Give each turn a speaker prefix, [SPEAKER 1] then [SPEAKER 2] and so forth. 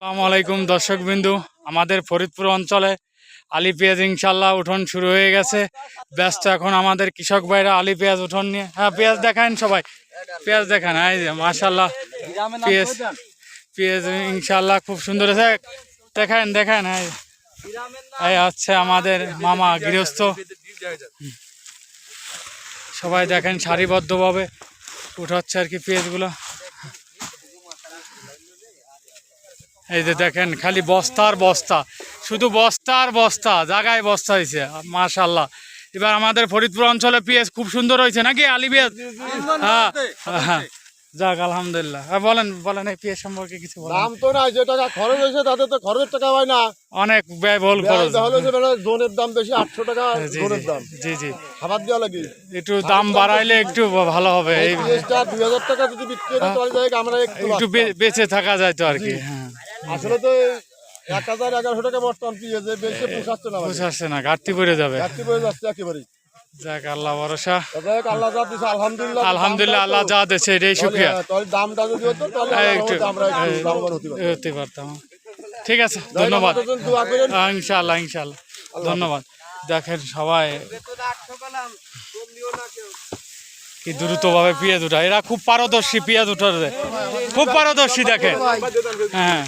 [SPEAKER 1] আসসালামু আলাইকুম দর্শক বিন্দু, আমাদের ফরিদপুর অঞ্চলে আলি পেঁয়াজ ইনশাল্লাহ উঠোন শুরু হয়ে গেছে। ব্যস্ত এখন আমাদের কৃষক ভাইরা আলি পেঁয়াজ উঠোন নিয়ে। হ্যাঁ, পেঁয়াজ দেখান সবাই, পেঁয়াজ দেখান। এই যে মাশাল্লাহ পেঁয়াজ পেঁয়াজ ইনশাল্লাহ খুব সুন্দর আছে। দেখান দেখান। এই হচ্ছে আমাদের মামা গৃহস্থ, সবাই দেখেন সারিবদ্ধভাবে উঠাচ্ছে আর কি পেঁয়াজগুলো। এই যে দেখেন খালি বস্তা আর বস্তা, শুধু বস্তা আর বস্তা, জায়গায় বস্তা হয়েছে মাশাল্লাহ। এবার আমাদের ফরিদপুর অঞ্চলে পেঁয়াজ খুব সুন্দর হয়েছে নাকি আলি পেঁয়াজ? হ্যাঁ হ্যাঁ, যাক আলহামদুলিল্লাহ। বলেন বলেন এই পেঁয়াজ সম্পর্কে কিছু বলেন।
[SPEAKER 2] দাম তো নাই, যে টাকা খরচ হয়েছে তাতে তো খরচের টাকা হয় না,
[SPEAKER 1] অনেক ব্যয়বহুল খরচ।
[SPEAKER 2] জোনের দাম বেশি, 800 টাকা
[SPEAKER 1] জি
[SPEAKER 2] জোনের দাম।
[SPEAKER 1] জি জি,
[SPEAKER 2] খাবার দেওয়া লাগে,
[SPEAKER 1] একটু দাম বাড়াইলে একটু ভালো হবে। এই
[SPEAKER 2] 2000 টাকা যদি বিক্রি করে তাহলে যাই আমরা
[SPEAKER 1] একটু বেঁচে থাকা যায় তো আর কি। হ্যাঁ,
[SPEAKER 2] আসলে তো 1000-1100 টাকা বর্তমান পেঁয়াজে বেশি পোষাচ্ছে না,
[SPEAKER 1] বুঝাচ্ছে না, ঘাটতি পড়ে যাবে।
[SPEAKER 2] ঘাটতি পড়ে যাচ্ছে একেবারে।
[SPEAKER 1] যাক আল্লাহ ভরসা,
[SPEAKER 2] আল্লাহ যা দিছে আলহামদুলিল্লাহ।
[SPEAKER 1] আলহামদুলিল্লাহ, আল্লাহ যা দিচ্ছে এটাই শুকরিয়া।
[SPEAKER 2] তাহলে দামটা যদি হতো তাহলে
[SPEAKER 1] একটু
[SPEAKER 2] আমরা একটু লাভবান হতে পারতাম।
[SPEAKER 1] হতে পারতাম। ঠিক আছে, ধন্যবাদ।
[SPEAKER 2] দোয়া করেন।
[SPEAKER 1] ইনশাল্লাহ ইনশাল্লাহ, ধন্যবাদ। দেখেন সবাই কি দ্রুতভাবে পেঁয়াজ উঠায়, এরা খুব পারদর্শী পেঁয়াজ উঠাতে, খুব পারদর্শী দেখেন। হ্যাঁ।